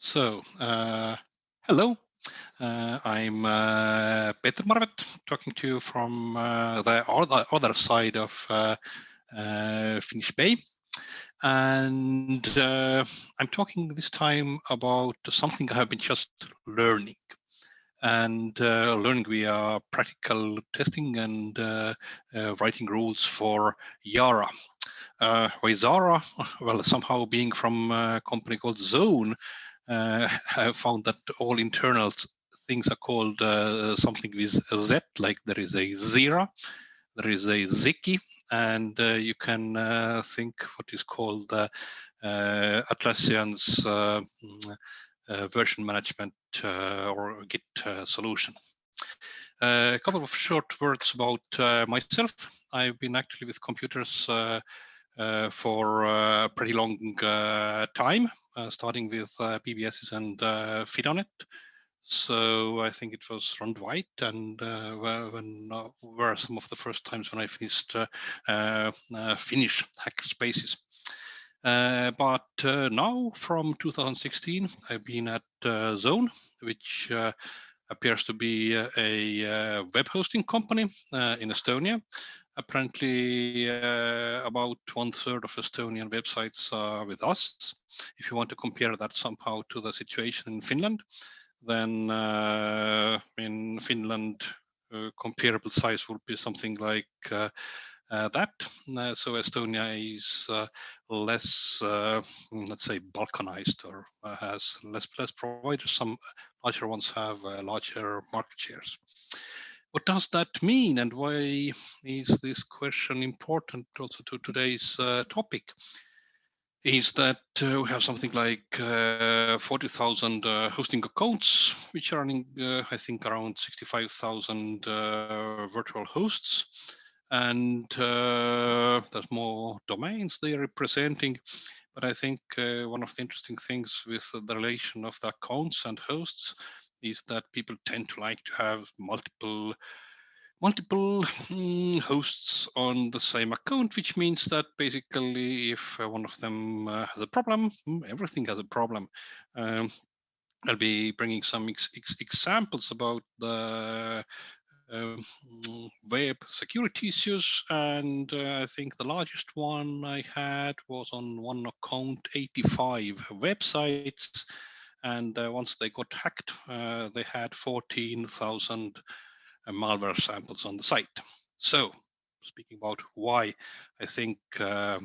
Hello, I'm Peter Marvet, talking to you from the other side of Finnish Bay. And I'm talking this time about something I have been just learning. And learning via practical testing and writing rules for Zara. Why Zara? Well, somehow being from a company called Zone, I found that all internal things are called something with a Z, like there is a Zira, there is a Ziki, and you can think what is called Atlassian's version management or Git solution. A couple of short words about myself. I've been actually with computers for a pretty long time, starting with BBSs and Fidonet. So I think it was around White, and were some of the first times when I finished Finnish hackerspaces. But now, from 2016, I've been at Zone, which appears to be a web hosting company in Estonia. Apparently, about 1/3 of Estonian websites are with us. If you want to compare that somehow to the situation in Finland, then in Finland, comparable size would be something like that. So Estonia is less, let's say, balkanized, or has less providers. Some larger ones have larger market shares. What does that mean, and why is this question important also to today's topic? Is that we have something like 40,000 hosting accounts, which are running, I think, around 65,000 virtual hosts. And there's more domains they are representing. But I think one of the interesting things with the relation of the accounts and hosts is that people tend to like to have multiple hosts on the same account, which means that basically if one of them has a problem, everything has a problem. I'll be bringing some examples about the web security issues, and I think the largest one I had was on one account, 85 websites, and once they got hacked, they had 14,000 malware samples on the site. So, speaking about why I think the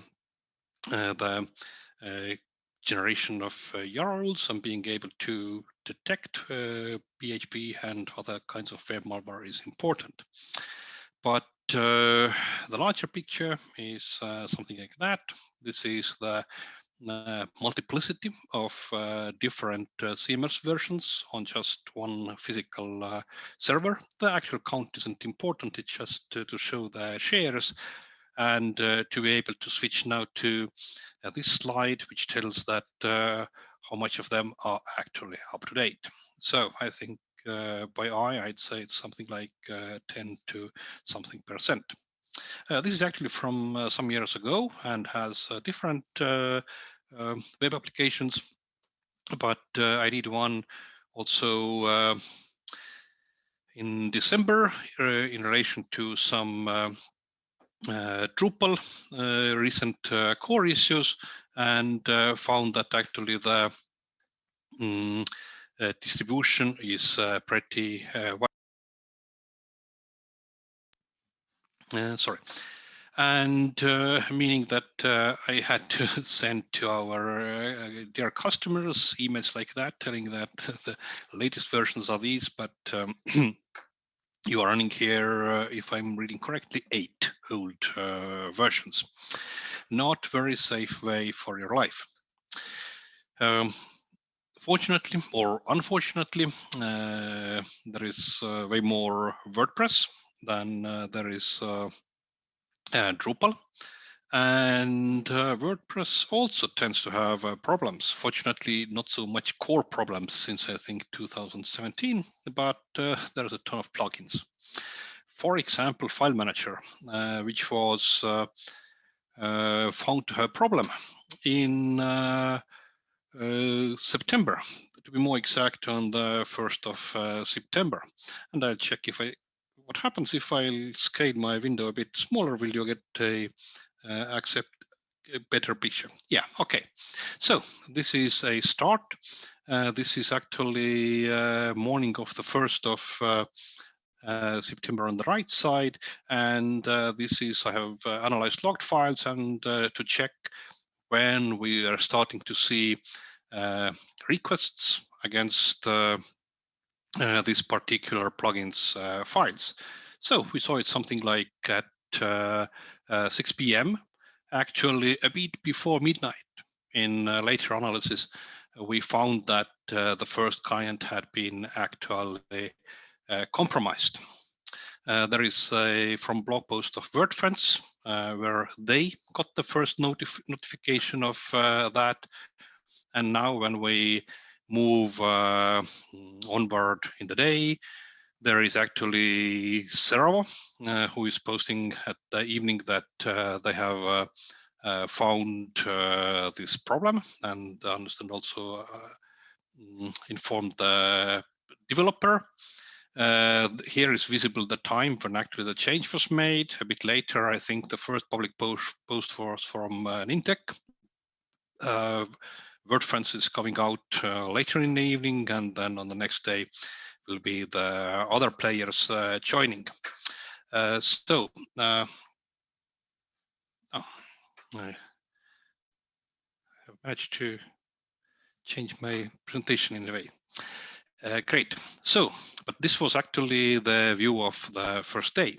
generation of Yara rules and being able to detect PHP and other kinds of web malware is important. But the larger picture is something like that. This is the multiplicity of different CMS versions on just one physical server. The actual count isn't important, it's just to show the shares and to be able to switch now to this slide, which tells that how much of them are actually up to date. So I think by eye, I'd say it's something like 10 to something %. This is actually from some years ago and has different web applications, but I did one also in December in relation to some Drupal recent core issues, and found that actually the distribution is pretty sorry. And meaning that I had to send to our dear customers emails like that, telling that the latest versions are these, but you are running here, if I'm reading correctly, 8 old versions. Not very safe way for your life. Fortunately or unfortunately, there is way more WordPress than there is Drupal. And WordPress also tends to have problems. Fortunately, not so much core problems since I think 2017, but there's a ton of plugins. For example, File Manager, which was found to have a problem in September, to be more exact, on the 1st of September. And I'll check if what happens if I scale my window a bit smaller. Will you get a accept a better picture? Yeah, okay. So this is a start. This is actually morning of the 1st of September on the right side, and this is I have analyzed logged files and to check when we are starting to see requests against these particular plugins files. So we saw it something like at 6 p.m. Actually, a bit before midnight. In later analysis, we found that the first client had been actually compromised. There is a from blog post of WordFriends where they got the first notification of that. And now when we move onward in the day, there is actually Zara who is posting at the evening that they have found this problem, and I understand also informed the developer. Here is visible the time when actually the change was made. A bit later, I think the first public post was from Nintec. WordFriends is coming out later in the evening, and then on the next day will be the other players joining. I have managed to change my presentation in a way. Great. So, but this was actually the view of the first day.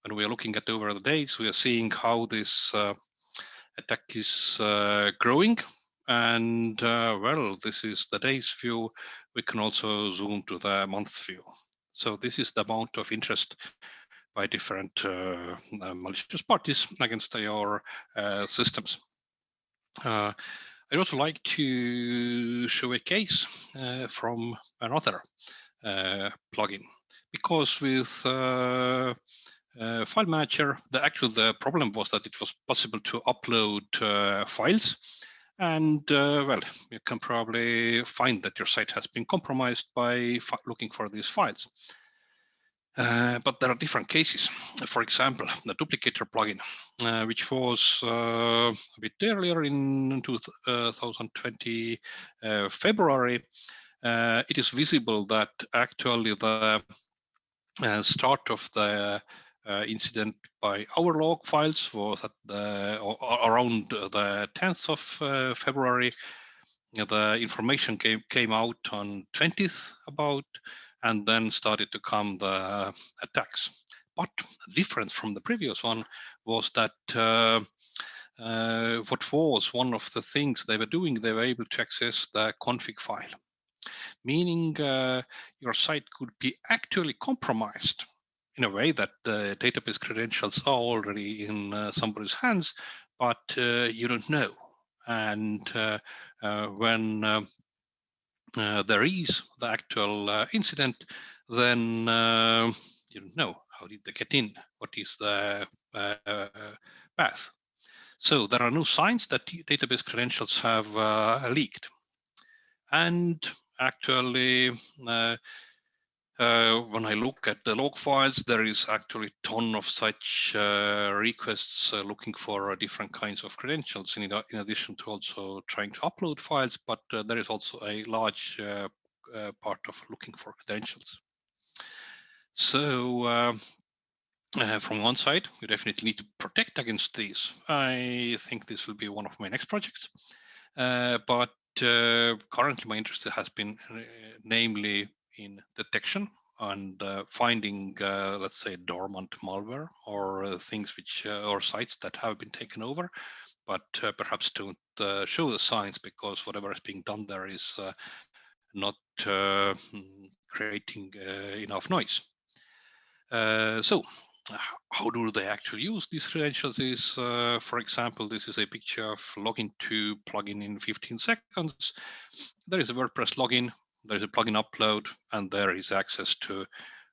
When we are looking at over the days, we are seeing how this attack is growing. And well, this is the day's view. We can also zoom to the month view. So this is the amount of interest by different malicious parties against your systems. I'd also like to show a case from another plugin, because with File Manager, the problem was that it was possible to upload files, and well, you can probably find that your site has been compromised by looking for these files. But there are different cases. For example, the duplicator plugin, which was a bit earlier in 2020 February, it is visible that actually the start of the incident by our log files was at around the 10th of February. The information came out on 20th about, and then started to come the attacks. But different from the previous one was that what was one of the things they were doing, they were able to access the config file, meaning your site could be actually compromised in a way that the database credentials are already in somebody's hands, but you don't know. And when there is the actual incident, then you don't know how did they get in, what is the path. So there are no signs that database credentials have leaked. And actually, when I look at the log files, there is actually a ton of such requests looking for different kinds of credentials, in addition to also trying to upload files, but there is also a large part of looking for credentials. So from one side, we definitely need to protect against these. I think this will be one of my next projects. But currently my interest has been namely in detection and finding, let's say, dormant malware or things which or sites that have been taken over, but perhaps don't show the signs because whatever is being done there is not creating enough noise. So how do they actually use these credentials is, for example, this is a picture of login to plugin in 15 seconds. There is a WordPress login, there is a plugin upload, and there is access to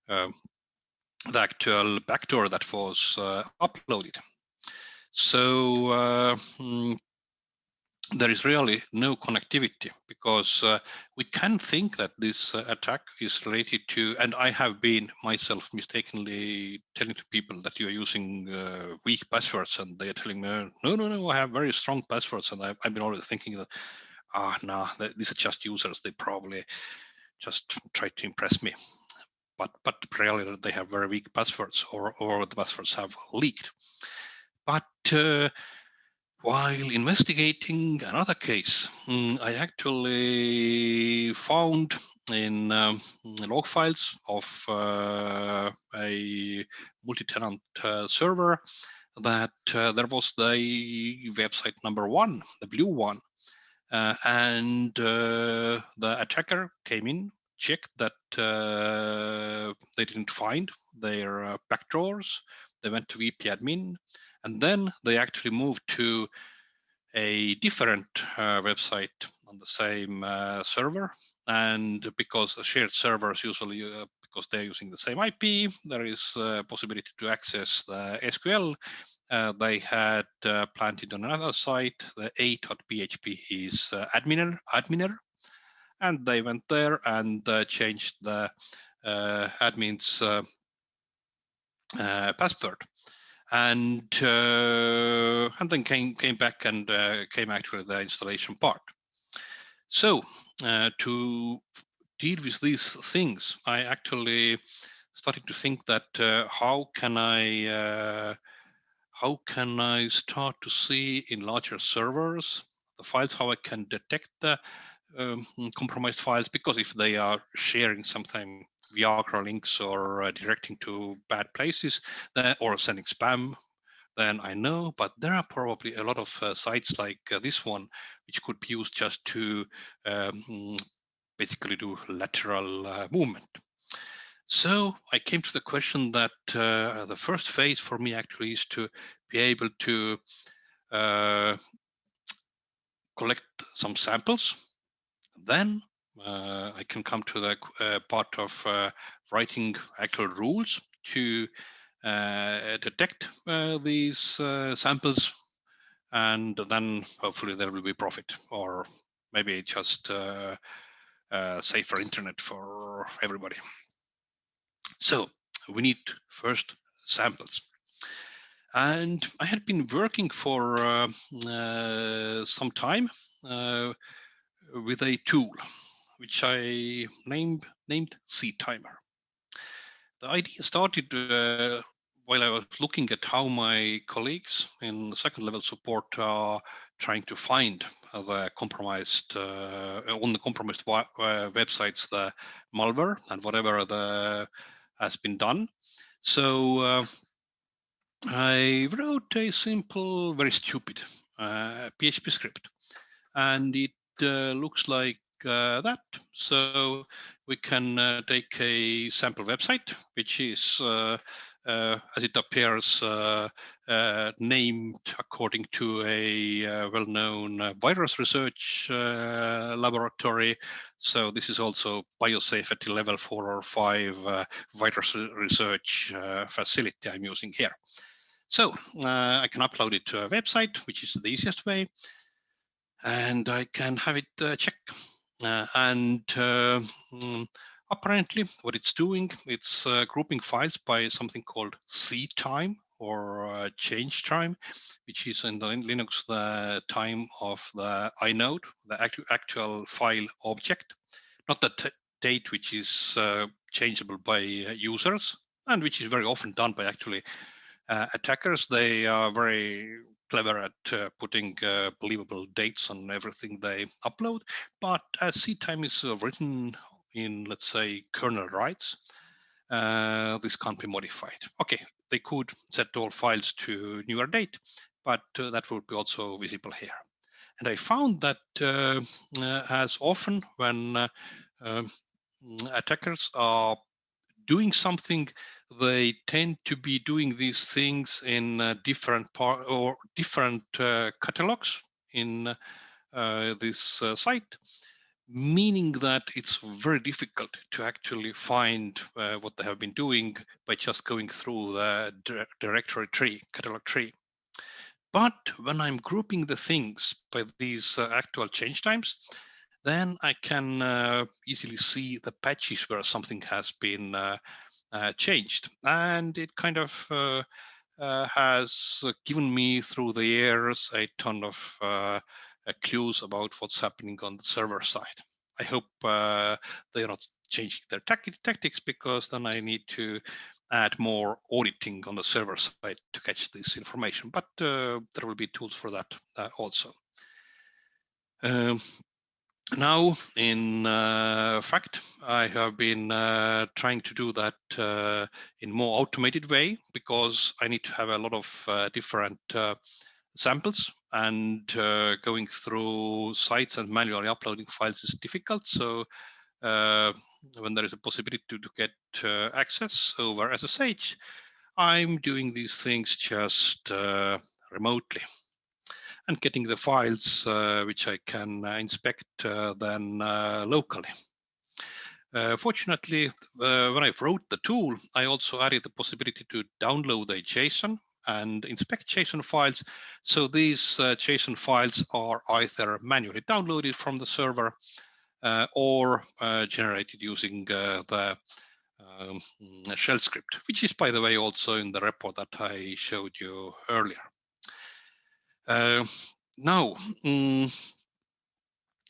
the actual backdoor that was uploaded. So there is really no connectivity, because we can think that this attack is related to, and I have been myself mistakenly telling to people that you are using weak passwords, and they are telling me, no, I have very strong passwords, and I've been already thinking that, no, these are just users, they probably just try to impress me. But really they have very weak passwords, or the passwords have leaked. But while investigating another case, I actually found in log files of a multi-tenant server that there was the website number 1, the blue one, and the attacker came in, checked that they didn't find their backdoors. They went to VP admin, and then they actually moved to a different website on the same server. And because shared servers usually, because they're using the same IP, there is a possibility to access the SQL. They had planted on another site, the a.php is adminer, and they went there and changed the admin's password, and then came back and came actually the installation part. So to deal with these things, I actually started to think that how can I start to see in larger servers the files, how I can detect the compromised files, because if they are sharing something Viagra links or directing to bad places, or sending spam, then I know. But there are probably a lot of sites like this one, which could be used just to basically do lateral movement. So I came to the question that the first phase for me actually is to be able to collect some samples. Then I can come to the part of writing actual rules to detect these samples, and then hopefully there will be profit, or maybe just safer internet for everybody. So we need first samples. And I had been working for some time with a tool which I named CTimer. The idea started while I was looking at how my colleagues in second level support are trying to find the compromised on the compromised websites the malware and whatever has been done. So I wrote a simple, very stupid PHP script, and it looks like that. So we can take a sample website, which is, as it appears, named according to a well-known virus research laboratory. So this is also biosafety level 4 or 5 virus research facility I'm using here. So I can upload it to a website, which is the easiest way, and I can have it check. Apparently what it's doing, it's grouping files by something called ctime or change time, which is in the Linux the time of the inode, the actual file object, not the date, which is changeable by users, and which is very often done by actually attackers. They are very clever at putting believable dates on everything they upload. But as ctime is written in, let's say, kernel rights, this can't be modified. Okay, they could set all files to newer date, but that would be also visible here. And I found that as often when attackers are doing something, they tend to be doing these things in different catalogs in this site, meaning that it's very difficult to actually find what they have been doing by just going through the directory tree, catalog tree. But when I'm grouping the things by these actual change times, then I can easily see the patches where something has been changed. And it kind of has given me through the years a ton of clues about what's happening on the server side. I hope they're not changing their tactics, because then I need to add more auditing on the server side to catch this information. But there will be tools for that also. Now, in fact, I have been trying to do that in more automated way, because I need to have a lot of different samples, and going through sites and manually uploading files is difficult. So when there is a possibility to get access over SSH, I'm doing these things just remotely and getting the files which I can inspect then locally. Fortunately, when I wrote the tool, I also added the possibility to download a JSON and inspect JSON files. So these JSON files are either manually downloaded from the server or generated using the shell script, which is, by the way, also in the repo that I showed you earlier. Now, we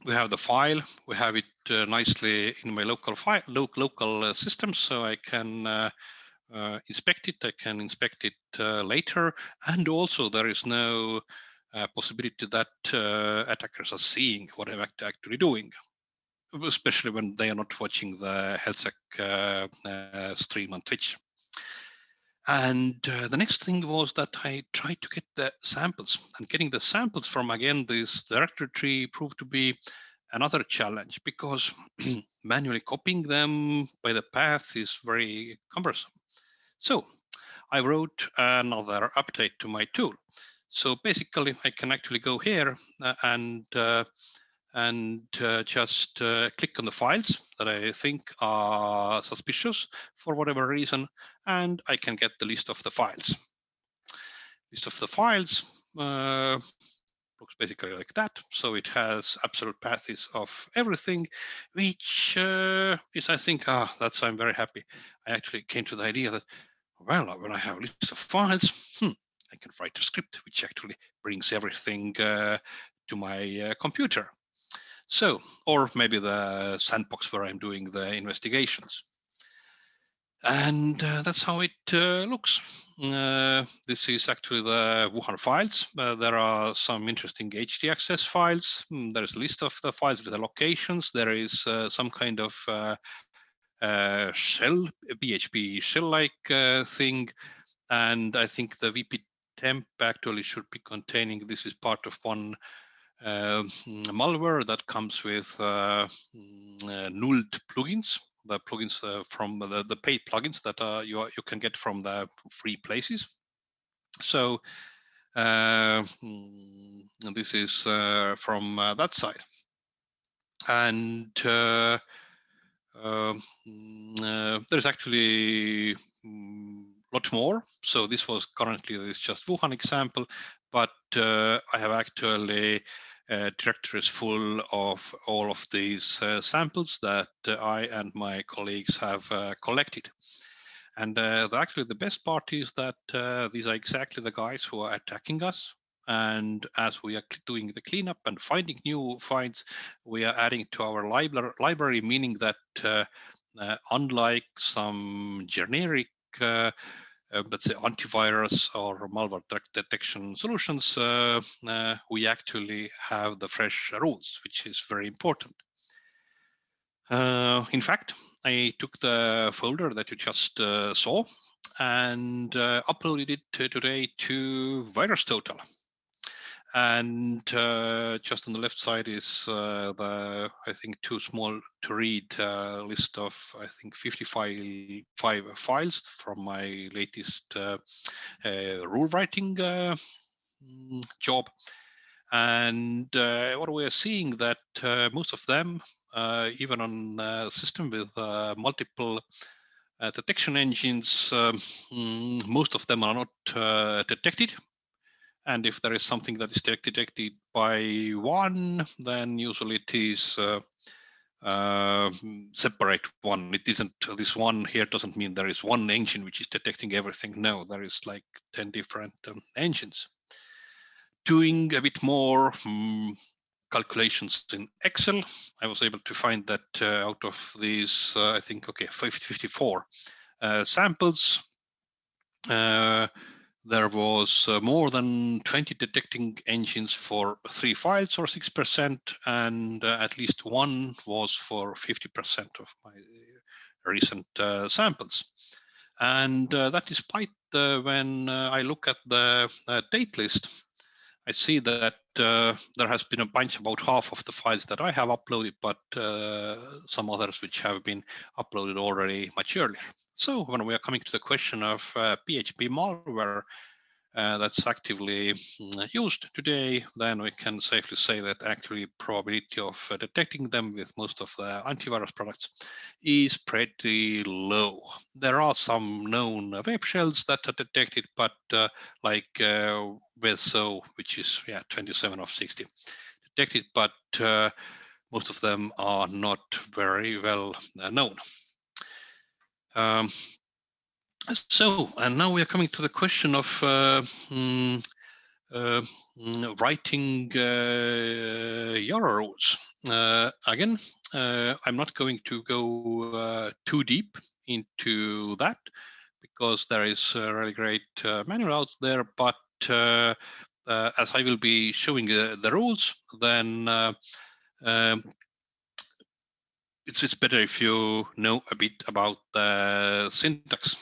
have the file. We have it nicely in my local file, local system, so I can inspect it. I can inspect it later, and also there is no possibility that attackers are seeing what I'm actually doing, especially when they are not watching the HelSec stream on Twitch. And the next thing was that I tried to get the samples, and getting the samples from, again, this directory tree proved to be another challenge, because manually copying them by the path is very cumbersome. So I wrote another update to my tool. So basically, I can actually go here and just click on the files that I think are suspicious for whatever reason, and I can get the list of the files. List of the files looks basically like that. So it has absolute paths of everything, which is, I think, that's, I'm very happy. I actually came to the idea that, well, when I have a list of files, I can write a script which actually brings everything to my computer. So, or maybe the sandbox where I'm doing the investigations. And that's how it looks. This is actually the Wuhan files. There are some interesting htaccess files. There's a list of the files with the locations. There is some kind of shell, PHP shell-like thing. And I think the VP temp actually should be containing, this is part of one malware that comes with nulled plugins, the plugins from the paid plugins that you can get from the free places. So this is from that side. And there's actually a lot more. So this was currently this just Wuhan example, but I have actually directories full of all of these samples that I and my colleagues have collected. And actually the best part is that these are exactly the guys who are attacking us. And as we are doing the cleanup and finding new finds, we are adding to our library, meaning that unlike some generic let's say antivirus or malware detection solutions, we actually have the fresh rules, which is very important. In fact, I took the folder that you just saw and uploaded it today to VirusTotal. And just on the left side is the, I think, too small to read list of, I think, 55 files from my latest rule writing job. And what we are seeing that most of them, even on a system with multiple detection engines, most of them are not detected. And if there is something that is detected by one, then usually it is separate one. It isn't, this one here doesn't mean there is one engine which is detecting everything. No, there is like 10 different engines. Doing a bit more calculations in Excel, I was able to find that out of these, I think, okay, 54 samples, there was more than 20 detecting engines for 3 files or 6%, and at least one was for 50% of my recent samples. And that despite when I look at the date list, I see that there has been a bunch, about half of the files that I have uploaded, but some others which have been uploaded already much earlier. So when we are coming to the question of PHP malware that's actively used today, then we can safely say that actually probability of detecting them with most of the antivirus products is pretty low. There are some known web shells that are detected, but like WebSo, which is 27 of 60 detected, but most of them are not very well known. So, and now we are coming to the question of writing Yara rules. Again, I'm not going to go too deep into that because there is a really great manual out there, but as I will be showing the rules, then it's better if you know a bit about the syntax.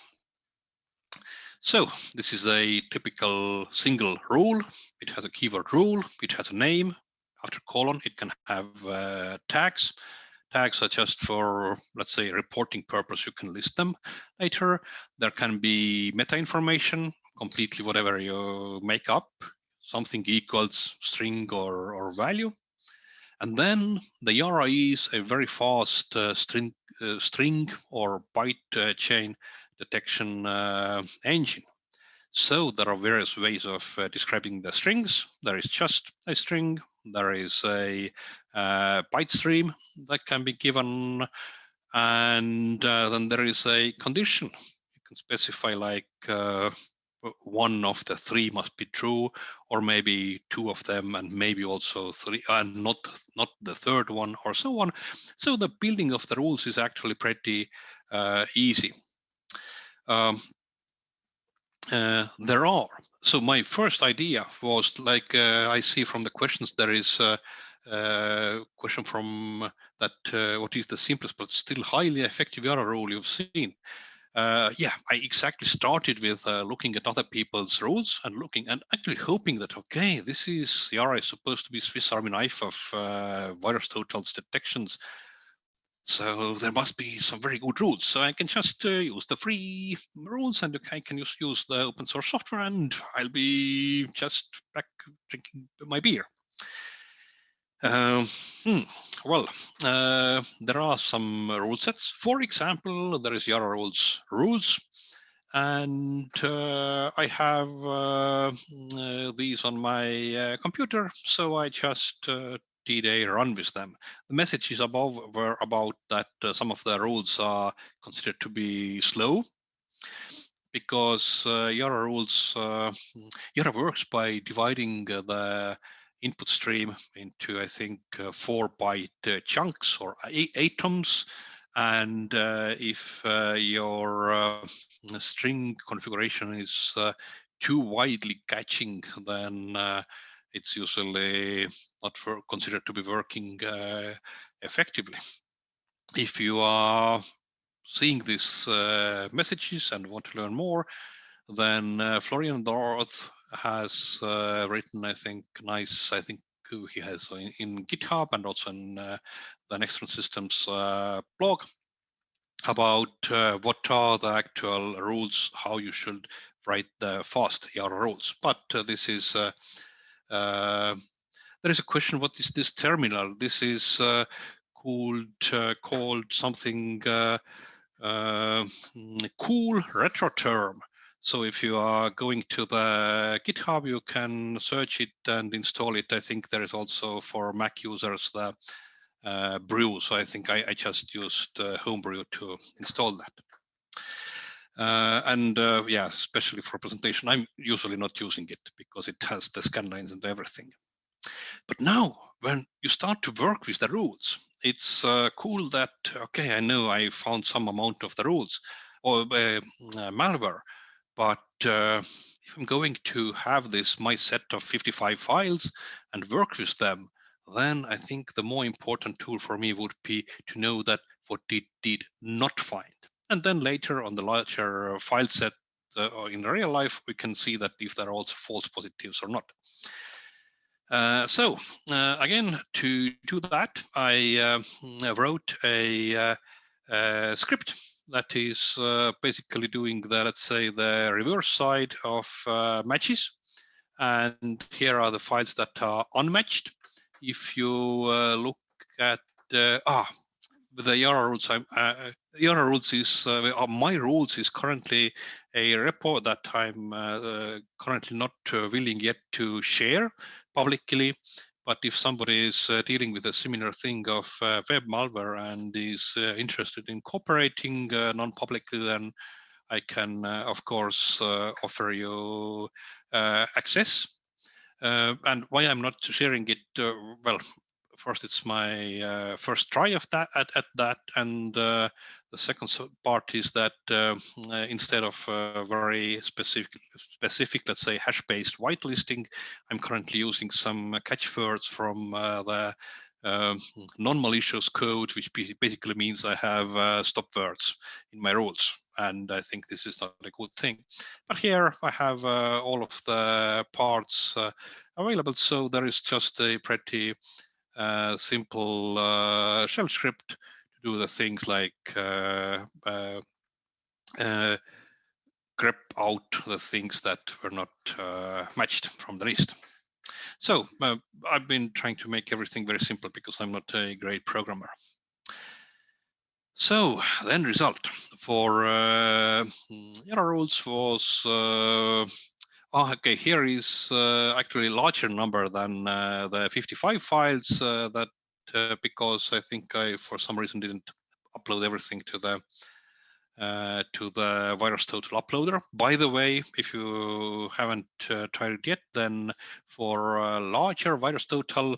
So this is a typical single rule. It has a keyword rule. It has a name. After colon, it can have tags. Tags are just for, let's say, reporting purpose. You can list them later. There can be meta information, completely whatever you make up, something equals string or value. And then the Yara is a very fast string or byte chain detection engine. So there are various ways of describing the strings. There is just a string. There is a byte stream that can be given. And then there is a condition. You can specify like one of the three must be true, or maybe two of them, and maybe also three, and not the third one, or so on. So the building of the rules is actually pretty easy. There are. So my first idea was like I see from the questions there is a question from that what is the simplest but still highly effective Yara rule you've seen? Yeah, I exactly started with looking at other people's rules and looking and actually hoping that, okay, this is Yara is supposed to be Swiss Army knife of virus totals detections. So there must be some very good rules. So I can just use the free rules and I can just use the open source software and I'll be just back drinking my beer. Well, there are some rule sets. For example, there is Yara rules. And I have these on my computer, so I just did a run with them. The messages above were about that some of the rules are considered to be slow because Yara rules, Yara works by dividing the input stream into, I think, 4 byte chunks or atoms. And if your string configuration is too widely catching, then it's usually not considered to be working effectively. If you are seeing these messages and want to learn more, then Florian Dorth has written, I think, he has in GitHub and also in the Nextron Systems blog about what are the actual rules, how you should write the fast Yara rules. But this is there is a question: what is this terminal? This is called something cool retro term. So if you are going to the GitHub, you can search it and install it. I think there is also for Mac users the brew. So I think I just used Homebrew to install that. Yeah, especially for presentation, I'm usually not using it because it has the scan lines and everything. But now when you start to work with the rules, it's cool that, okay, I know I found some amount of the rules or malware, but if I'm going to have this, my set of 55 files and work with them, then I think the more important tool for me would be to know that what it did not find. And then later on the larger file set or in real life, we can see that if there are also false positives or not. Again, to do that, I wrote a script that is basically doing the, let's say, the reverse side of matches. And here are the files that are unmatched. If you look at the Yara rules, Yara rules is my rules is currently a repo that I'm currently not willing yet to share publicly. But if somebody is dealing with a similar thing of web malware and is interested in cooperating non-publicly, then I can, of course, offer you access. And why I'm not sharing it, well, first it's my first try of that at that, and the second part is that instead of very specific, let's say hash-based whitelisting, I'm currently using some catchwords from the non-malicious code, which basically means I have stop words in my rules, and I think this is not a good thing. But here I have all of the parts available, so there is just a pretty simple shell script to do the things like grep out the things that were not matched from the list. So I've been trying to make everything very simple because I'm not a great programmer. So the end result for Yara rules was okay, here is actually a larger number than the 55 files that because I think I for some reason didn't upload everything to the VirusTotal uploader. By the way, if you haven't tried it yet, then for larger VirusTotal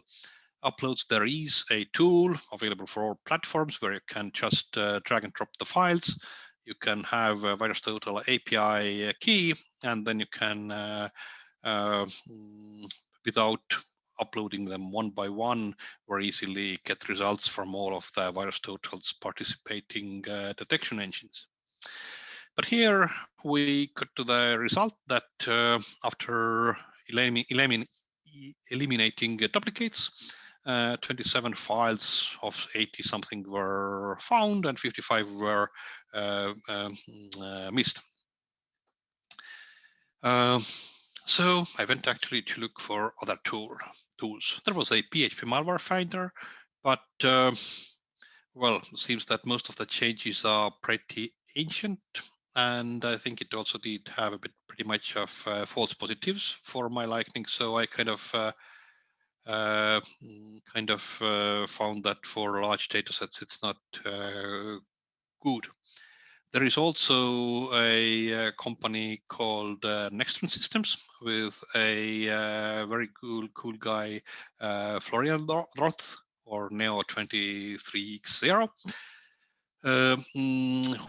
uploads, there is a tool available for all platforms where you can just drag and drop the files. You can have a VirusTotal API key, and then you can, without uploading them one by one, very easily get results from all of the VirusTotal's participating detection engines. But here we got to the result that after eliminating duplicates, 27 files of 80 something were found and 55 were missed. So I went actually to look for other tools. There was a PHP malware finder, but well, it seems that most of the changes are pretty ancient, and I think it also did have a bit pretty much of false positives for my liking. So I kind of found that for large data sets, it's not good. There is also a company called Nextron Systems with a very cool guy, Florian Roth, or Neo 23X0,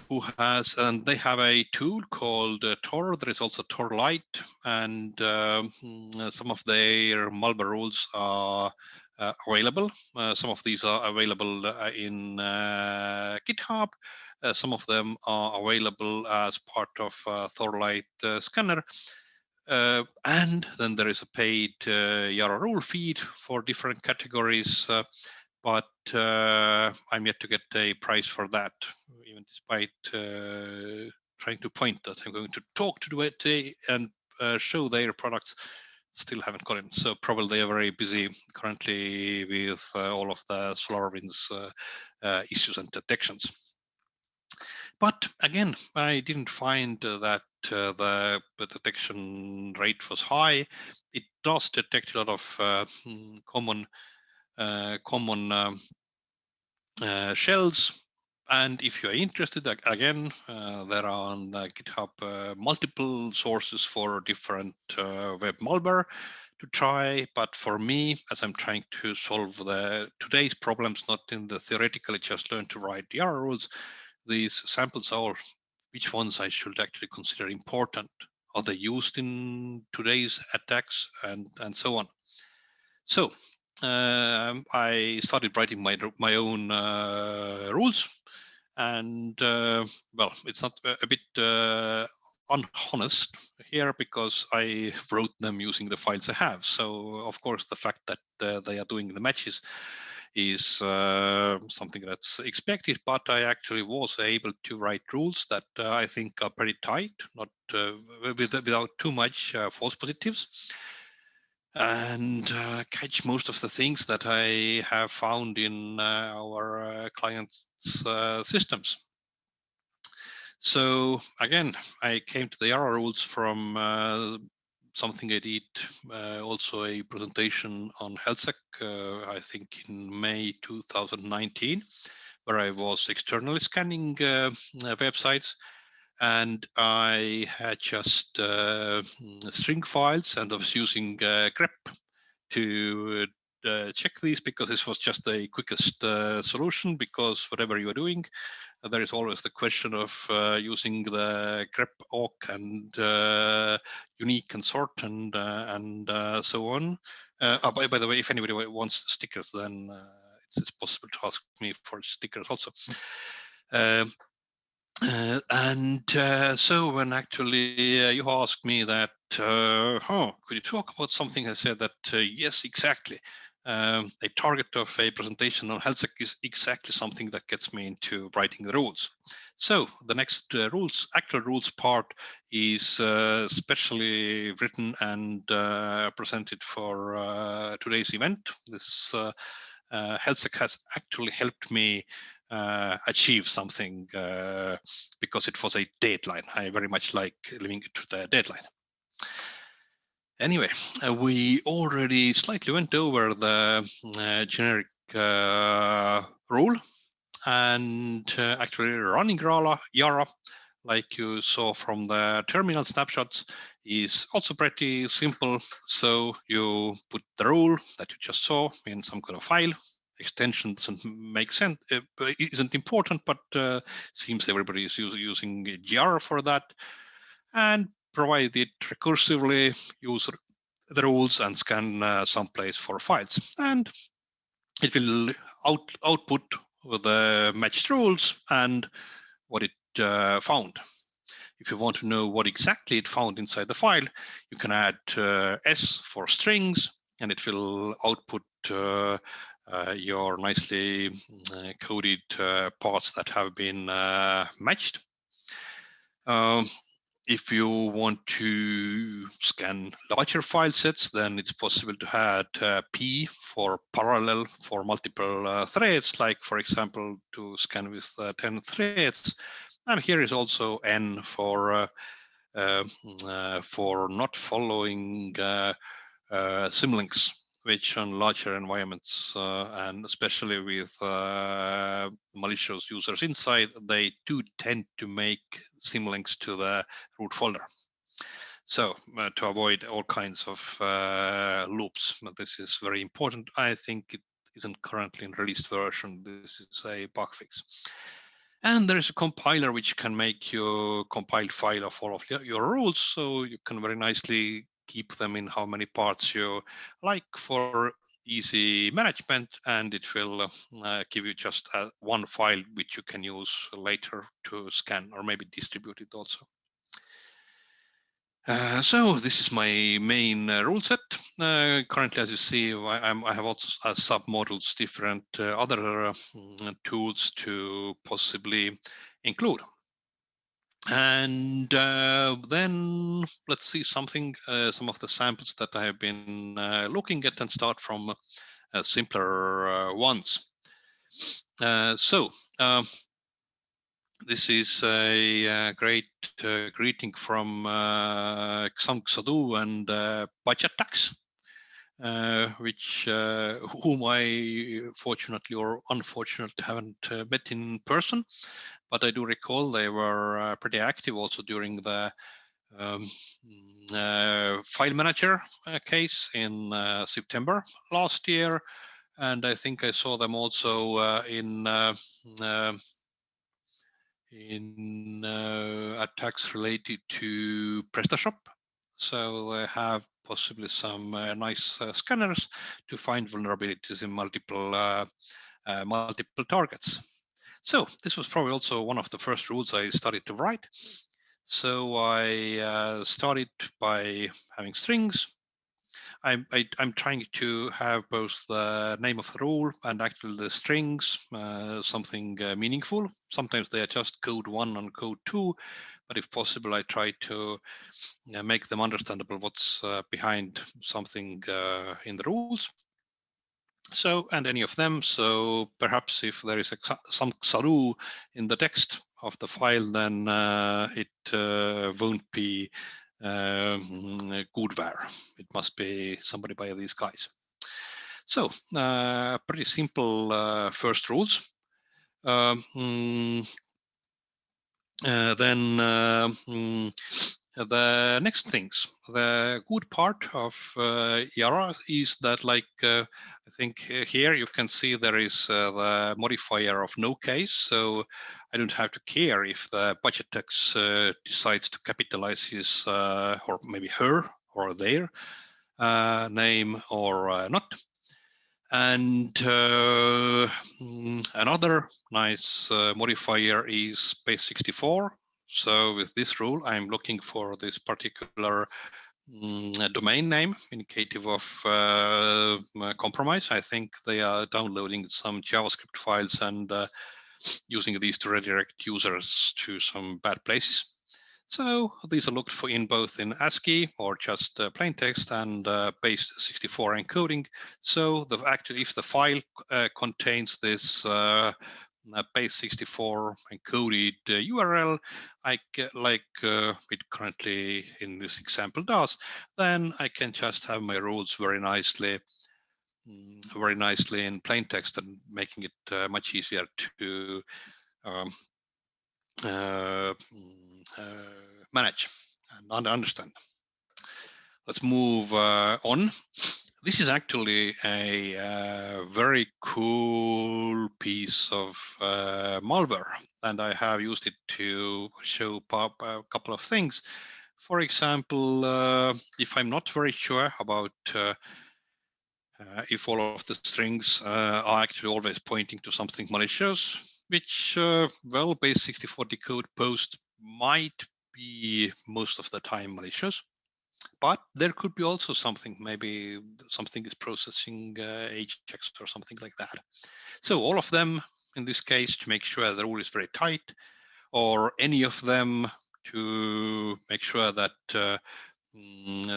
who has, and they have a tool called Tor. There is also Tor Lite, and some of their malware rules are available. Some of these are available in GitHub. Some of them are available as part of Thorlight scanner. And then there is a paid Yara rule feed for different categories, but I'm yet to get a price for that, even despite trying to point that I'm going to talk to it and show their products. Still haven't got it. So probably they are very busy currently with all of the SolarWinds issues and detections. But again, I didn't find that the detection rate was high. It does detect a lot of common shells. And if you are interested, again, there are on GitHub multiple sources for different web malware to try. But for me, as I'm trying to solve today's problems, not in the theoretically just learn to write the error rules, these samples are which ones I should actually consider important. Are they used in today's attacks and so on? So I started writing my own rules, and well, it's not a bit unhonest here because I wrote them using the files I have. So of course, the fact that they are doing the matches is something that's expected, but I actually was able to write rules that I think are pretty tight, not without too much false positives, and catch most of the things that I have found in our clients' systems. So again, I came to the error rules from something I did, also a presentation on HelSec, I think in May 2019, where I was externally scanning websites. And I had just string files, and I was using grep to check these because this was just the quickest solution, because whatever you are doing, there is always the question of using the grep awk and unique and sort and so on. By the way, if anybody wants stickers, then it's possible to ask me for stickers also. So when actually you asked me that, could you talk about something? I said that, yes, exactly. A target of a presentation on HelSec is exactly something that gets me into writing the rules. So the next actual rules part is specially written and presented for today's event. This HelSec has actually helped me achieve something because it was a deadline. I very much like living to the deadline. Anyway, we already slightly went over the generic rule, and actually running Yara, like you saw from the terminal snapshots, is also pretty simple. So you put the rule that you just saw in some kind of file. Extension doesn't make sense, isn't important, but seems everybody is using Jara for that. And provide it recursively, use the rules and scan someplace for files. And it will output the matched rules and what it found. If you want to know what exactly it found inside the file, you can add S for strings, and it will output your nicely coded parts that have been matched. If you want to scan larger file sets, then it's possible to add P for parallel for multiple threads, like, for example, to scan with 10 threads. And here is also N for not following symlinks, which on larger environments and especially with malicious users inside, they do tend to make symlinks to the root folder. So to avoid all kinds of loops, this is very important. I think it isn't currently in released version. This is a bug fix. And there is a compiler which can make you compiled file of all of your rules, so you can very nicely keep them in how many parts you like for easy management, and it will give you just one file which you can use later to scan or maybe distribute it also. So this is my main rule set. Currently, as you see, I have also as submodules different other tools to possibly include. And then let's see something, some of the samples that I have been looking at, and start from simpler ones. This is a great greeting from Xang Sadu and Bajatax, which whom I fortunately or unfortunately haven't met in person, but I do recall they were pretty active also during the um, file manager case in September last year, and I think I saw them also in attacks related to PrestaShop. So they have possibly some nice scanners to find vulnerabilities in multiple targets. So this was probably also one of the first rules I started to write. So I started by having strings. I'm trying to have both the name of the rule and actually the strings, something meaningful. Sometimes they are just code 1 and code 2, but if possible, I try to make them understandable what's behind something in the rules. So, and any of them. So perhaps if there is some XARU in the text of the file, then it won't be goodware. It must be somebody by these guys. So pretty simple first rules. Then the next things. The good part of Zara is that, like, I think here you can see there is the modifier of no case, so I don't have to care if the budget tax decides to capitalize his or maybe her or their name or not. And another nice modifier is base 64. So with this rule, I'm looking for this particular domain name indicative of compromise. I think they are downloading some JavaScript files and using these to redirect users to some bad places. So these are looked for in both in ASCII or just plain text and base 64 encoding. So actually, if the file contains this base 64 encoded URL, like it currently in this example does, then I can just have my rules very nicely in plain text and making it much easier to um, uh, manage and understand. Let's move on. This is actually a very cool piece of malware, and I have used it to show a couple of things. For example, if I'm not very sure about if all of the strings are actually always pointing to something malicious, which, well, base 64 decode post might be most of the time malicious. But there could be also something, maybe something is processing age checks or something like that. So all of them, in this case, to make sure the rule is very tight, or any of them to make sure that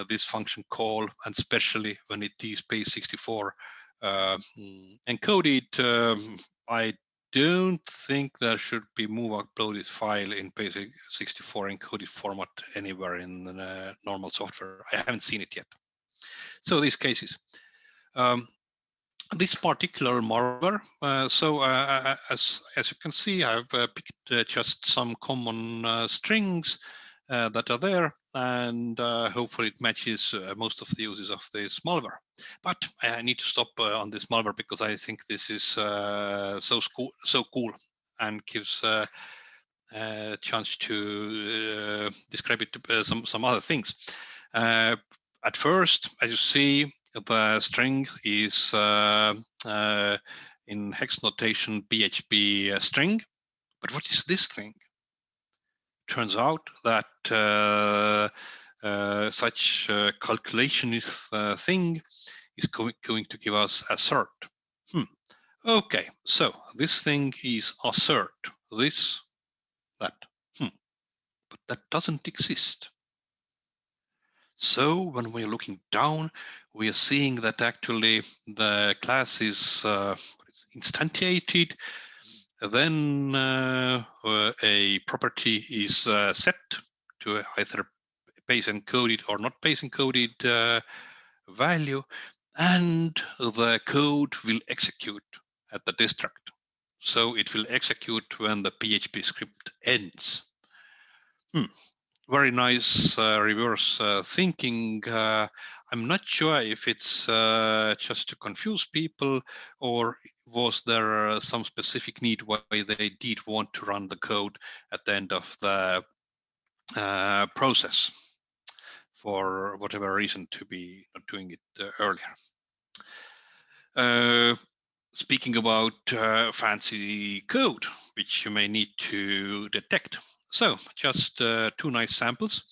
this function call, and especially when it is base 64 encoded, I don't think there should be move uploaded file in base 64 encoded format anywhere in the normal software. I haven't seen it yet. So these cases. This particular malware, as you can see, I've picked just some common strings that are there, and hopefully it matches most of the uses of this malware. But I need to stop on this malware because I think this is so cool and gives a chance to describe it to some other things. At first, as you see, the string is in hex notation PHP string. But what is this thing? Turns out that such calculation thing is going to give us assert. Okay, so this thing is assert. This, that. But that doesn't exist. So when we're looking down, we are seeing that actually the class is instantiated Then a property is set to either base encoded or not base encoded value, and the code will execute at the destruct. So it will execute when the PHP script ends. Very nice reverse thinking. I'm not sure if it's just to confuse people, or was there some specific need why they did want to run the code at the end of the process for whatever reason to be not doing it earlier. Speaking about fancy code, which you may need to detect. So just two nice samples.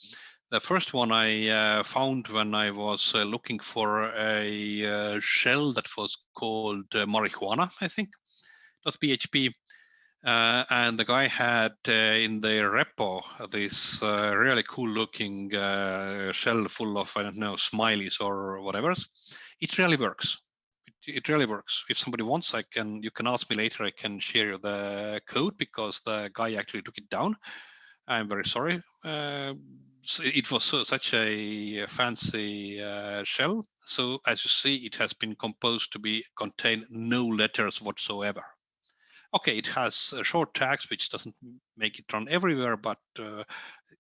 The first one I found when I was looking for a shell that was called marijuana, I think, .php. And the guy had in their repo this really cool looking shell full of, I don't know, smileys or whatever. It really works. It really works. If somebody wants, you can ask me later. I can share you the code because the guy actually took it down. I'm very sorry. So it was such a fancy shell. So as you see, it has been composed to contain no letters whatsoever. Okay, it has short tags, which doesn't make it run everywhere, but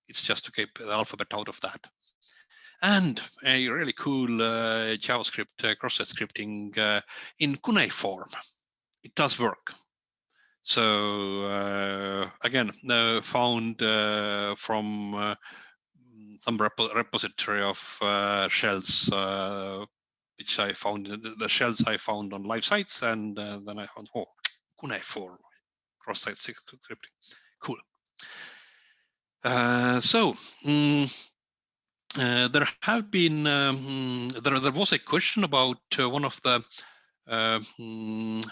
it's just to keep the alphabet out of that. And a really cool JavaScript cross-site scripting in cuneiform. It does work. So again, found from some repository of shells, which I found, the shells I found on live sites, and then I found, oh, cuneiform cross-site scripting. Cool. There have been there was a question about one of the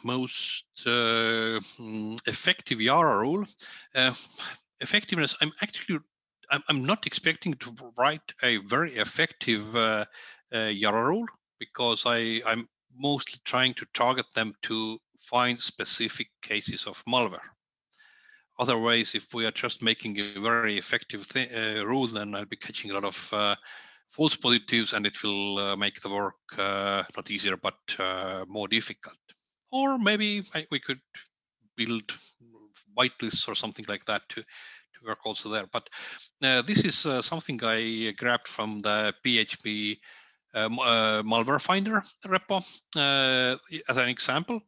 most effective Yara rule. Effectiveness. I'm not expecting to write a very effective Yara rule because I'm mostly trying to target them to find specific cases of malware. Otherwise, if we are just making a very effective rule, then I'll be catching a lot of false positives, and it will make the work not easier but more difficult. Or maybe we could build whitelists or something like that to work also there. But this is something I grabbed from the PHP malware finder repo as an example.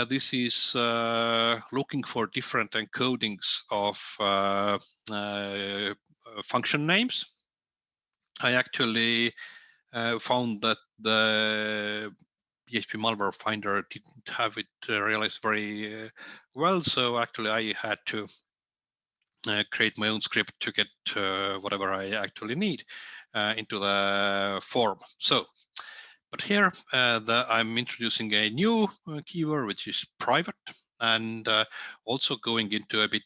This is looking for different encodings of function names. I actually found that the PHP malware finder didn't have it realized very well, so actually I had to create my own script to get whatever I actually need into the form. So, but here I'm introducing a new keyword, which is private, and also going into a bit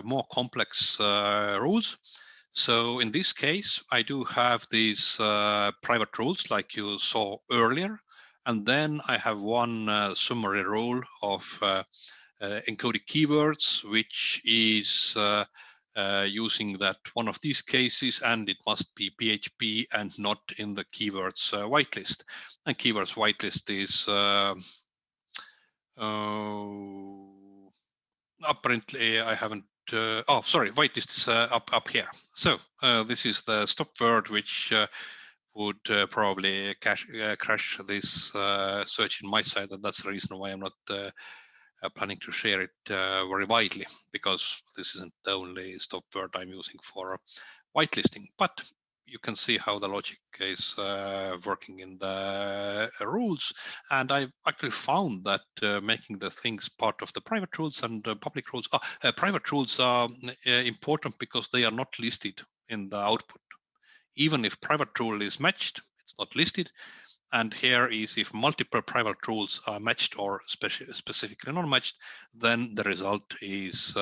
more complex rules. So in this case, I do have these private rules like you saw earlier, and then I have one summary rule of encoded keywords, which is using that one of these cases, and it must be PHP and not in the keywords whitelist. And keywords whitelist is apparently I haven't. Oh, sorry, whitelist is up here. So this is the stop word, which would probably crash this search in my side, and that's the reason why I'm not planning to share it very widely, because this isn't the only stop word I'm using for whitelisting. But you can see how the logic is working in the rules. And I've actually found that making the things part of the private rules and public rules, private rules are important because they are not listed in the output. Even if private rule is matched, it's not listed. And here is if multiple private rules are matched or specifically not matched, then the result is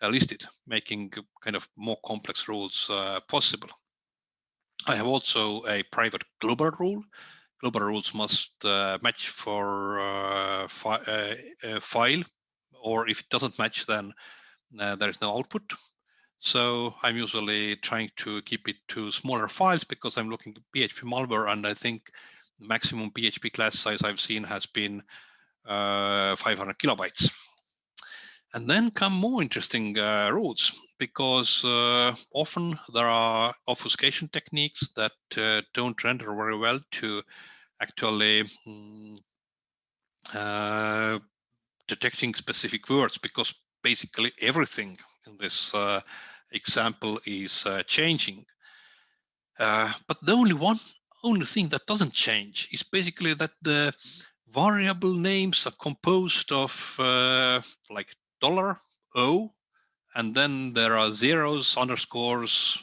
listed, making kind of more complex rules possible. I have also a private global rule. Global rules must match for file or if it doesn't match, then there is no output. So I'm usually trying to keep it to smaller files because I'm looking at PHP malware, and I think the maximum PHP class size I've seen has been 500 kilobytes. And then come more interesting rules, because often there are obfuscation techniques that don't render very well to actually detecting specific words, because basically everything in this example is changing. But the only thing that doesn't change is basically that the variable names are composed of like $O, and then there are zeros, underscores,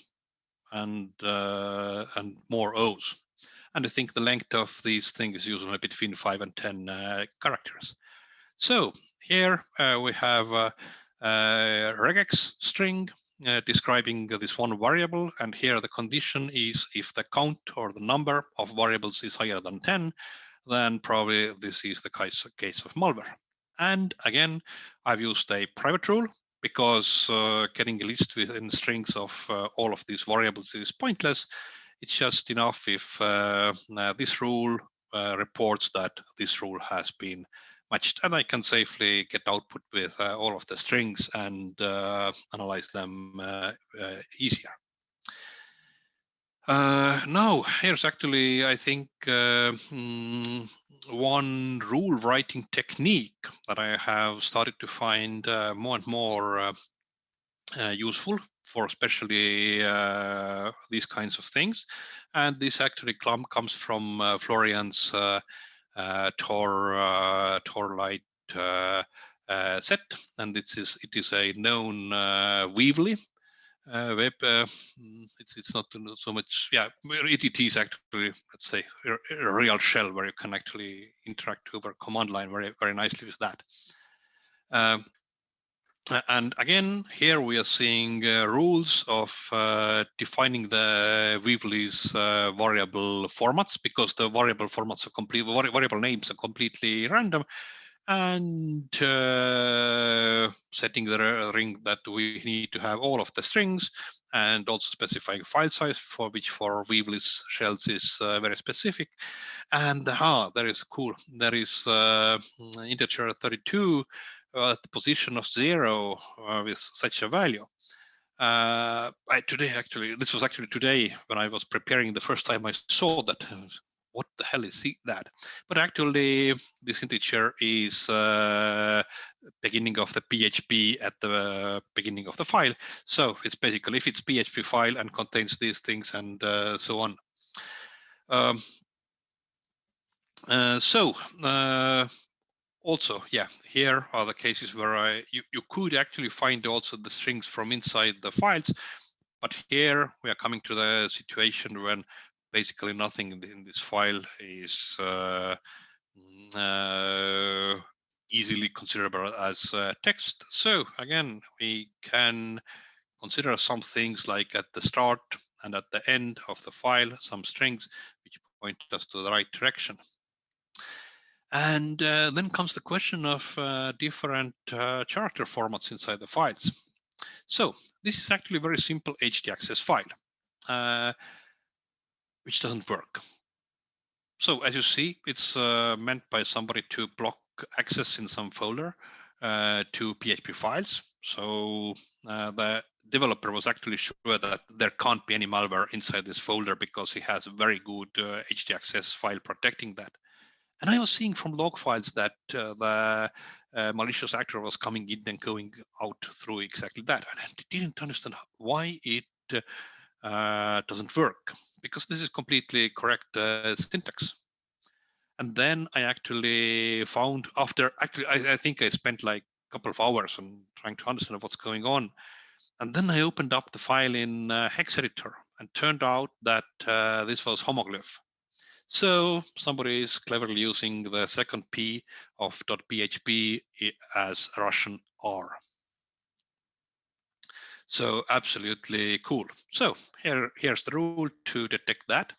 and more O's. And I think the length of these things is usually between 5 and 10 characters. So here we have a regex string describing this one variable, and here the condition is if the count or the number of variables is higher than 10, then probably this is the case of malware. And again, I've used a private rule because getting a list within strings of all of these variables is pointless. It's just enough if this rule reports that this rule has been matched, and I can safely get output with all of the strings and analyze them easier. Now, here's actually, I think, one rule writing technique that I have started to find more and more useful for especially these kinds of things. And this actually comes from Florian's Tor light set, and it is a known Weavely web. It's not so much, yeah, it is actually, let's say, a real shell where you can actually interact over command line very, very nicely with that. And again, here we are seeing rules of defining the Weavely's variable formats, because the variable formats are variable names are completely random, and setting the ring that we need to have all of the strings, and also specifying file size, for which for Weavely's shells is very specific. And there is cool. There is integer 32 at the position of 0 with such a value. Today, actually, this was actually today when I was preparing the first time I saw that. What the hell is that? But actually, this integer is beginning of the PHP at the beginning of the file. So it's basically if it's PHP file and contains these things and so on. Also, yeah, here are the cases where you could actually find also the strings from inside the files, but here we are coming to the situation when basically nothing in this file is easily considerable as text. So again, we can consider some things like at the start and at the end of the file, some strings which point us to the right direction. And then comes the question of different character formats inside the files. So this is actually a very simple htaccess file, which doesn't work. So as you see, it's meant by somebody to block access in some folder to PHP files. So the developer was actually sure that there can't be any malware inside this folder because he has a very good htaccess file protecting that. And I was seeing from log files that the malicious actor was coming in and going out through exactly that. And I didn't understand why it doesn't work, because this is completely correct syntax. And then I actually found I think I spent like a couple of hours on trying to understand what's going on. And then I opened up the file in hex editor, and turned out that this was homoglyph. So somebody is cleverly using the second P of .php as Russian R. So absolutely cool. So here's the rule to detect that.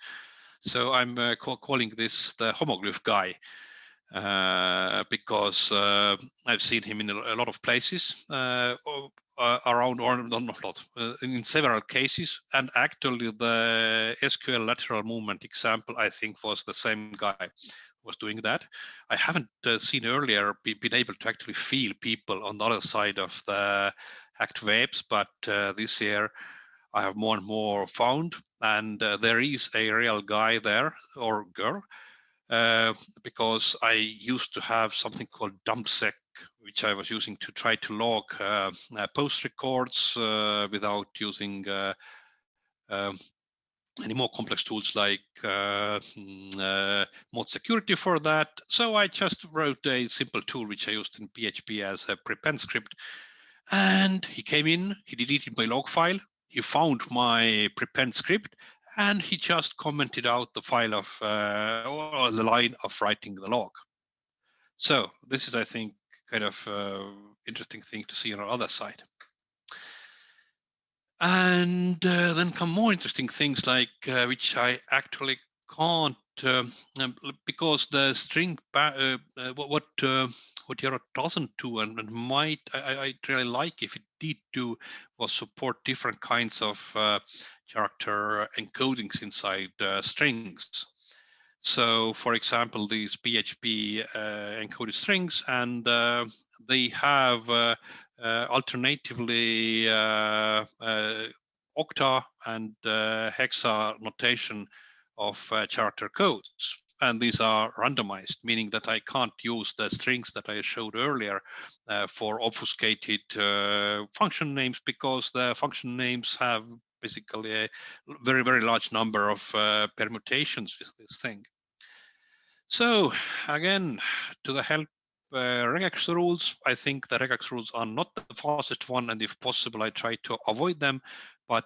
So I'm calling this the homoglyph guy. because I've seen him in a lot of places around, or not a lot, in several cases. And actually, the SQL lateral movement example, I think, was the same guy who was doing that. I haven't seen earlier been able to actually feel people on the other side of the hacked webs, but this year I have more and more found, and there is a real guy there or girl. Because I used to have something called dumpsec, which I was using to try to log post records without using um, any more complex tools like mod security for that. So I just wrote a simple tool which I used in PHP as a prepend script. And he came in, he deleted my log file, he found my prepend script, and he just commented out the file of or the line of writing the log. So this is, I think, kind of interesting thing to see on our other side. And then come more interesting things like which I actually can't because the string what Java doesn't do and might I really like if it did do was support different kinds of character encodings inside strings. So, for example, these PHP encoded strings, and they have alternatively octa and hexa notation of character codes. And these are randomized, meaning that I can't use the strings that I showed earlier for obfuscated function names, because the function names have basically a very, very large number of permutations with this thing. So again, to the help regex rules, I think the regex rules are not the fastest one, and if possible, I try to avoid them, but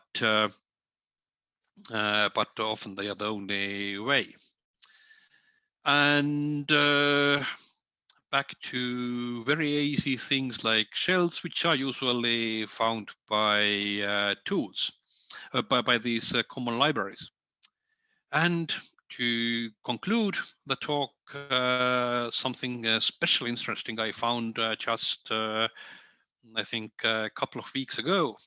often they are the only way. And back to very easy things like shells, which are usually found by tools, by these common libraries. And to conclude the talk, something especially interesting I found just, I think, a couple of weeks ago.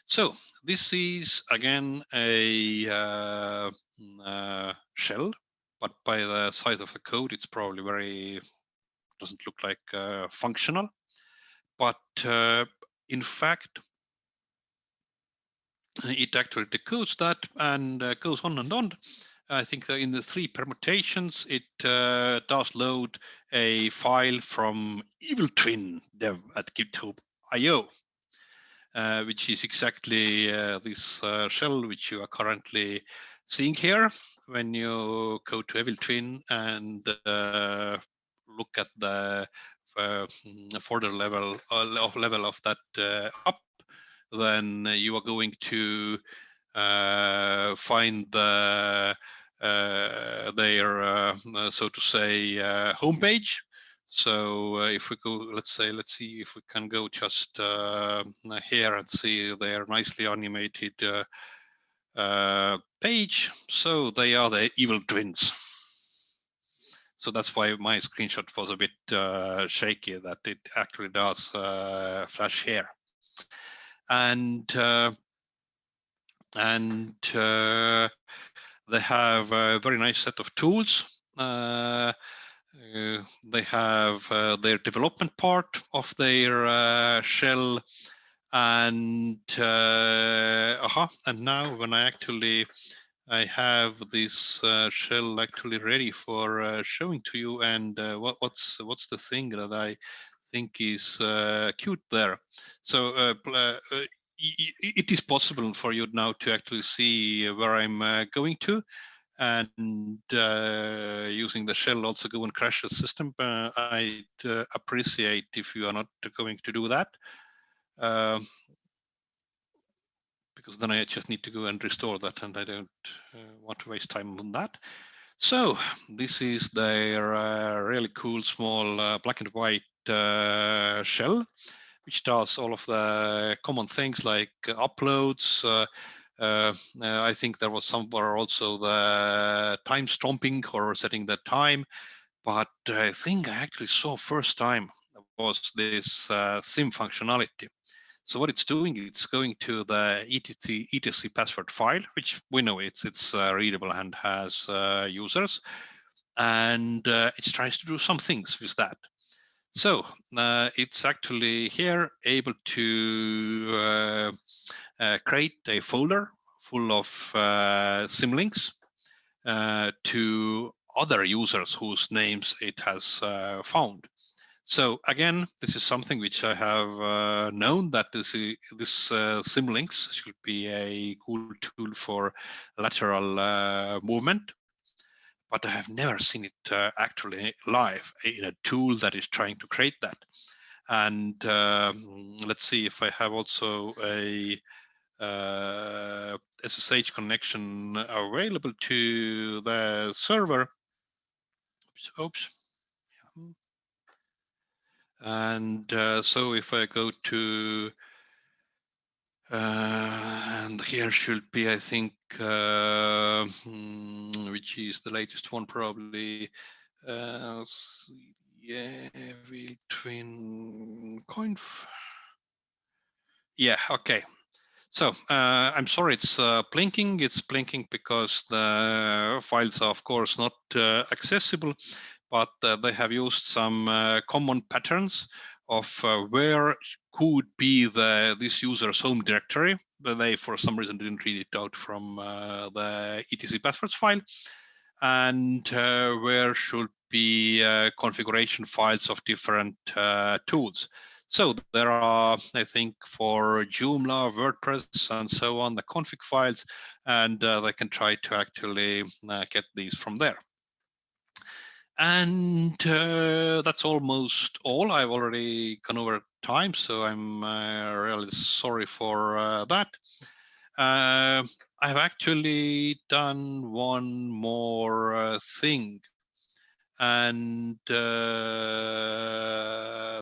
So this is again a shell, but by the size of the code, it's probably doesn't look like functional. But in fact, it actually decodes that and goes on and on. I think that in the 3 permutations, it does load a file from evil twin dev at GitHub.io, which is exactly this shell which you are currently seeing here. When you go to evil twin and look at the folder level of that up, then you are going to find their so to say homepage. So if we go, let's see if we can go just here and see their nicely animated page. So they are the evil twins. So that's why my screenshot was a bit shaky, that it actually does flash here. And they have a very nice set of tools. They have their development part of their shell, and and now when I have this shell actually ready for showing to you, and what's the thing that I think is cute there. So it is possible for you now to actually see where I'm going to, and using the shell also go and crash the system. I'd appreciate if you are not going to do that, because then I just need to go and restore that, and I don't want to waste time on that. So this is their really cool small black and white shell, which does all of the common things like uploads. I think there was somewhere also the time stomping or setting the time. But I think I actually saw first time was this sim functionality. So what it's doing, it's going to the etc password file, which we know it's readable and has users, and it tries to do some things with that. So it's actually here able to create a folder full of symlinks to other users whose names it has found. So again, this is something which I have known that this symlinks should be a cool tool for lateral movement, but I have never seen it actually live in a tool that is trying to create that. And let's see if I have also a SSH connection available to the server. Oops. And so if I go to, and here should be, I think, which is the latest one probably, yeah, twin conf. Yeah, okay. So I'm sorry, it's blinking. It's blinking because the files are, of course, not accessible, but they have used some common patterns of where could be this user's home directory. But they, for some reason, didn't read it out from the etc passwords file, and where should be configuration files of different tools. So there are, I think, for Joomla, WordPress, and so on, the config files, and they can try to actually get these from there. And that's almost all. I've already gone over time, so I'm really sorry for that. I've actually done one more thing, and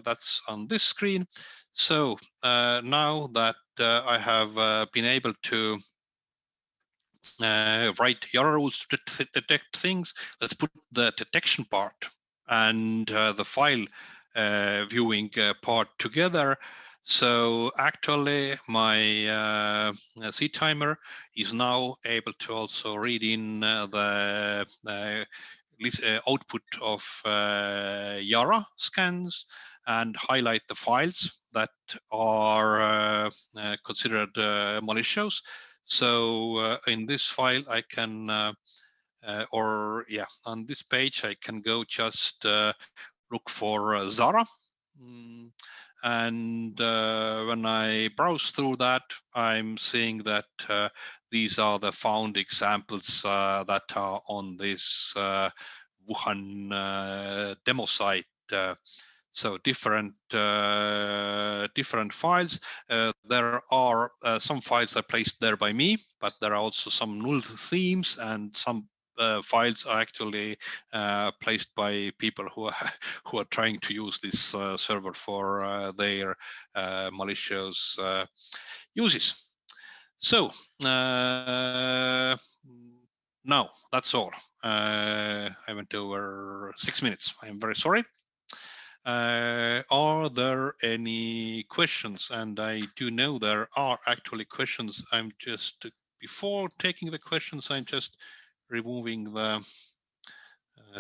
that's on this screen. So now that I have been able to write Yara rules to detect things, let's put the detection part and the file viewing part together. So actually my C timer is now able to also read in the output of Yara scans and highlight the files that are considered malicious. So in this file, I can, on this page, I can go just look for Zara. Mm, and when I browse through that, I'm seeing that these are the found examples that are on this Wuhan demo site. So different files. There are some files are placed there by me, but there are also some null themes, and some files are actually placed by people who are who are trying to use this server for their malicious uses. So now that's all. I went over 6 minutes. I'm very sorry. Are there any questions? And I do know there are actually questions. I'm just, before taking the questions, I'm just removing the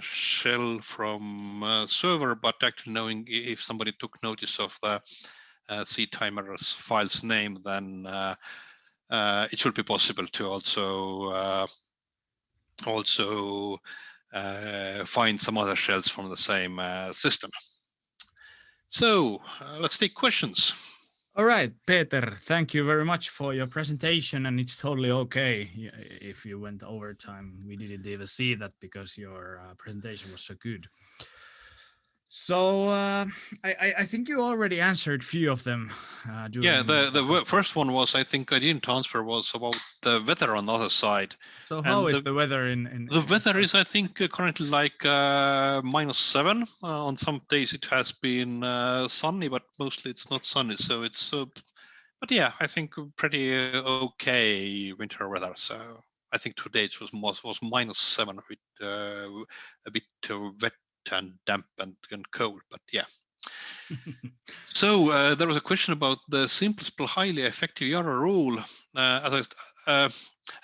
shell from server, but actually knowing if somebody took notice of the C timer's file's name, then it should be possible to also find some other shells from the same system. So let's take questions. All right, Peter, thank you very much for your presentation, and it's totally okay if you went over time. We didn't even see that because your presentation was so good. So I think you already answered a few of them. Yeah, the first one was, I think I didn't answer, was about the weather on the other side. So how is the weather in the weather is, I think, currently like -7. On some days it has been sunny, but mostly it's not sunny. So it's, but yeah, I think pretty okay winter weather. So I think today it was -7 with a bit wet and damp and cold. But yeah. So there was a question about the simplest but highly effective Yara rule.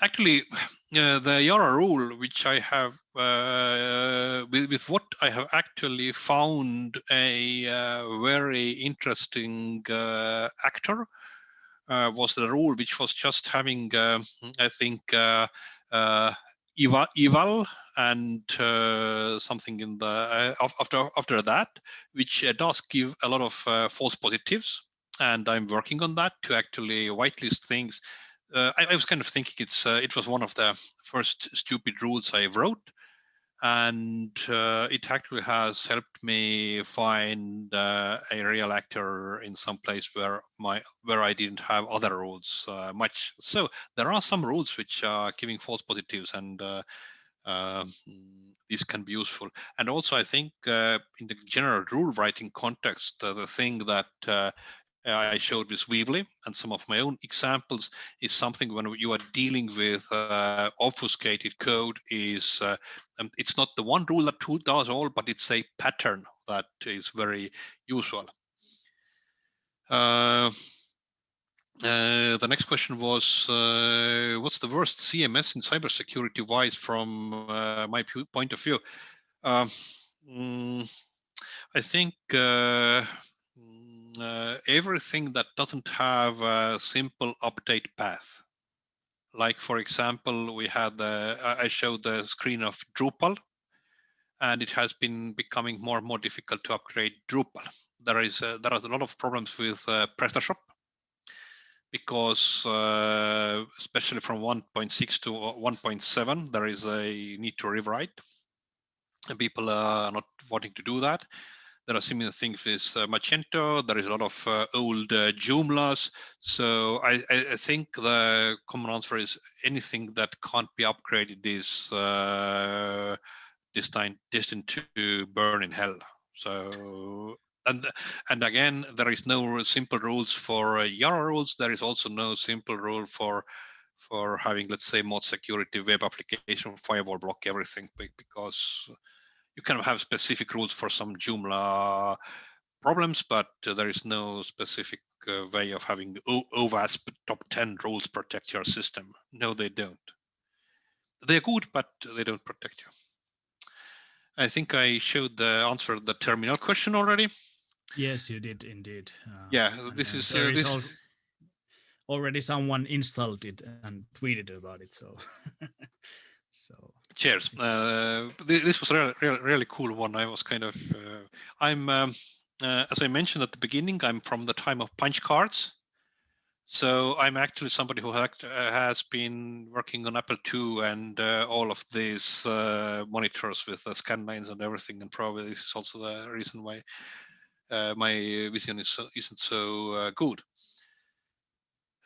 Actually, the Yara rule, which I have with what I have actually found a very interesting actor was the rule, which was just having, I think, eval and something in the after that, which does give a lot of false positives, and I'm working on that to actually whitelist things. I was kind of thinking it was one of the first stupid rules I wrote, and it actually has helped me find a real actor in some place where I didn't have other rules much. So there are some rules which are giving false positives, and these can be useful. And also, I think in the general rule writing context, the thing that I showed with Weebly and some of my own examples is something when you are dealing with obfuscated code is it's not the one rule that does all, but it's a pattern that is very useful. The next question was, what's the worst CMS in cybersecurity wise from my point of view? I think everything that doesn't have a simple update path. Like, for example, I showed the screen of Drupal, and it has been becoming more and more difficult to upgrade Drupal. There are a lot of problems with PrestaShop, because especially from 1.6 to 1.7, there is a need to rewrite. And people are not wanting to do that. There are similar things with Magento. There is a lot of old Joomlas. So I think the common answer is anything that can't be upgraded is destined to burn in hell. So and again, there is no simple rules for Yara rules. There is also no simple rule for having, let's say, mod security, web application, firewall block everything, because you can have specific rules for some Joomla problems, but there is no specific way of having OWASP top 10 rules protect your system. No, they don't. They're good, but they don't protect you. I think I showed the answer to the terminal question already. Yes, you did indeed. Yeah, this is already someone installed it and tweeted about it. So, so cheers. This was really cool one. I was kind of I'm as I mentioned at the beginning, I'm from the time of punch cards. So I'm actually somebody who has been working on Apple II and all of these monitors with the scan lines and everything, and probably this is also the reason why my vision isn't so good.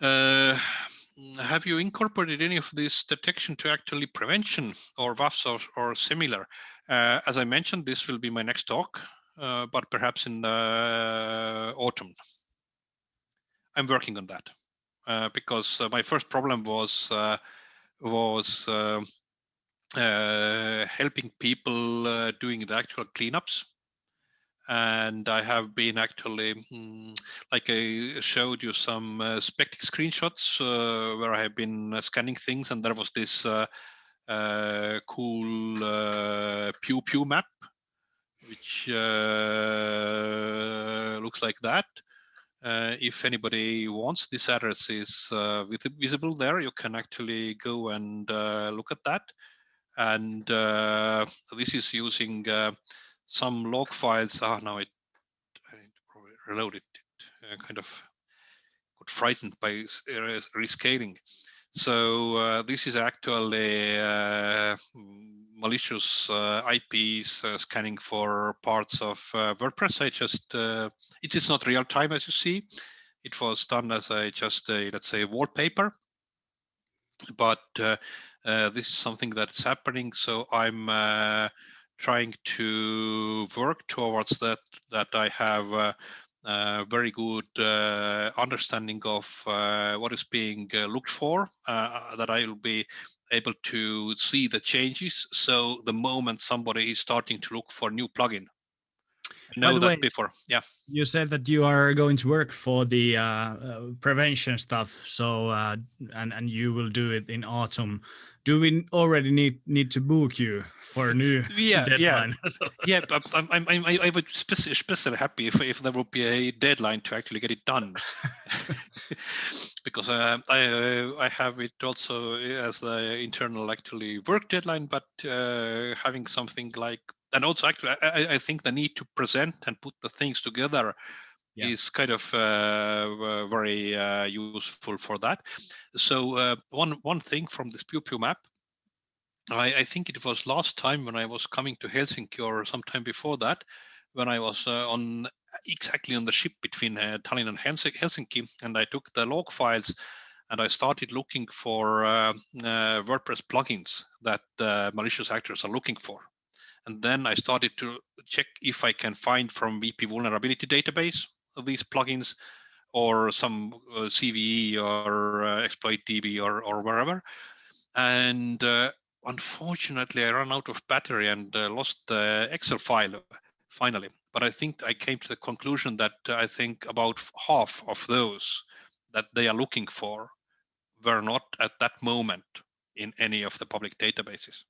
Have you incorporated any of this detection to actually prevention or WAFs or similar? As I mentioned, this will be my next talk, but perhaps in the autumn. I'm working on that because my first problem was helping people doing the actual cleanups. And I have been actually, like I showed you some Spectic screenshots where I have been scanning things, and there was this cool Pew Pew map, which looks like that. If anybody wants, this address is visible there. You can actually go and look at that. And this is using some log files. Now I need to probably reload it. Kind of got frightened by rescaling. So this is actually malicious IPs scanning for parts of WordPress. It is not real time, as you see. It was done as just a, let's say, wallpaper. But this is something that's happening. So I'm trying to work towards that. That I have very good understanding of what is being looked for. That I will be able to see the changes. So the moment somebody is starting to look for new plugin, I By know the that way, before. Yeah. you said that you are going to work for the prevention stuff. So and you will do it in autumn. Do we already need to book you for a new Yeah, deadline? yeah. But I would especially happy if there would be a deadline to actually get it done, because I have it also as the internal actually work deadline. But having something like, and also actually I think the need to present and put the things together is kind of very useful for that. So one thing from this Pew Pew map, I think it was last time when I was coming to Helsinki or sometime before that, when I was exactly on the ship between Tallinn and Helsinki, and I took the log files and I started looking for WordPress plugins that malicious actors are looking for. And then I started to check if I can find from VP vulnerability database these plugins, or some CVE or exploit DB or wherever. And unfortunately, I ran out of battery and lost the Excel file finally. But I think I came to the conclusion that I think about half of those that they are looking for were not at that moment in any of the public databases.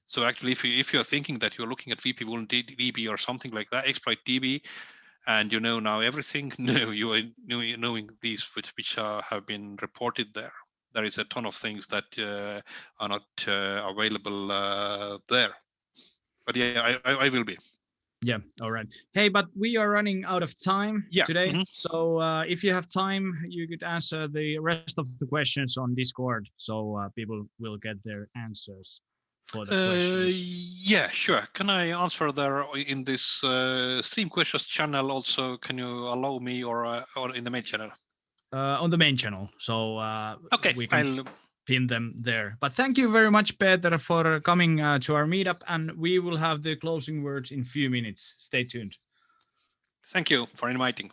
So actually, if you're thinking that you're looking at VP DB or something like that, exploit DB, and you know now everything, no, you are knowing these which have been reported there. There is a ton of things that are not available there. But yeah, I will be. Yeah, all right. Hey, but we are running out of time Yeah. today. So if you have time, you could answer the rest of the questions on Discord, so people will get their answers for the questions. Yeah, sure. Can I answer there in this stream questions channel also? Can you allow me, or in the main channel? On the main channel, so Okay, we can pin them there. But thank you very much, Peter, for coming to our meetup, and we will have the closing words in a few minutes. Stay tuned. Thank you for inviting.